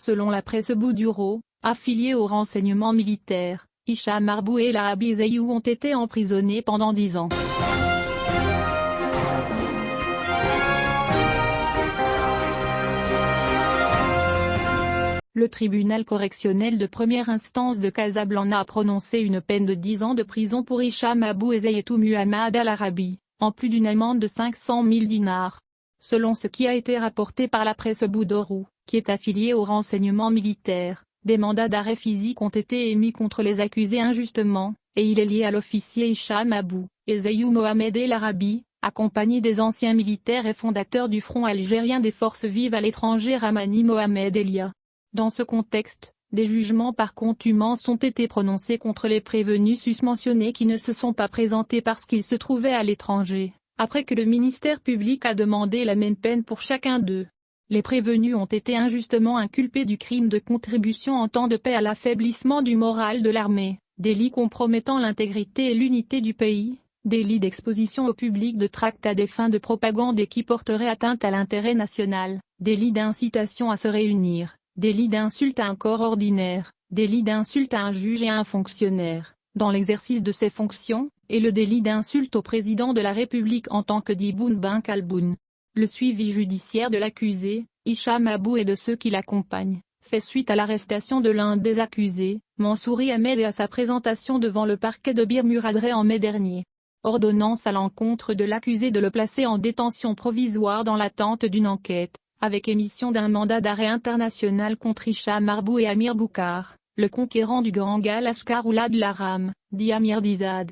Selon la presse Bouduro, affiliée au renseignement militaire, Hicham Arbou et Lahabi Zayou ont été emprisonnés pendant 10 ans. Le tribunal correctionnel de première instance de Casablanca a prononcé une peine de 10 ans de prison pour Hicham Arbou et Zaytou Muhammad Al-Arabi, en plus d'une amende de 500 000 dinars. Selon ce qui a été rapporté par la presse Boudoro, qui est affiliée au renseignement militaire, des mandats d'arrêt physique ont été émis contre les accusés injustement, et il est lié à l'officier Hicham Arbou et Zayou Mohamed El-Arabi, accompagné des anciens militaires et fondateurs du Front algérien des forces vives à l'étranger Ramani Mohamed Elia. Dans ce contexte, des jugements par contumace ont été prononcés contre les prévenus susmentionnés qui ne se sont pas présentés parce qu'ils se trouvaient à l'étranger, après que le ministère public a demandé la même peine pour chacun d'eux. Les prévenus ont été injustement inculpés du crime de contribution en temps de paix à l'affaiblissement du moral de l'armée, délit compromettant l'intégrité et l'unité du pays, délit d'exposition au public de tracts à des fins de propagande et qui porterait atteinte à l'intérêt national, délit d'incitation à se réunir, délit d'insulte à un corps ordinaire, délit d'insulte à un juge et à un fonctionnaire, dans l'exercice de ses fonctions, et le délit d'insulte au président de la République en tant que Diboun Ben Kalboun. Le suivi judiciaire de l'accusé, Hicham Arbou et de ceux qui l'accompagnent, fait suite à l'arrestation de l'un des accusés, Mansouri Ahmed et à sa présentation devant le parquet de Bir Muradreh en mai dernier. Ordonnance à l'encontre de l'accusé de le placer en détention provisoire dans l'attente d'une enquête, avec émission d'un mandat d'arrêt international contre Hicham Arbou et Amir Boukar, le conquérant du gang Al-Askar Oulad Laram, dit Amir Dizad.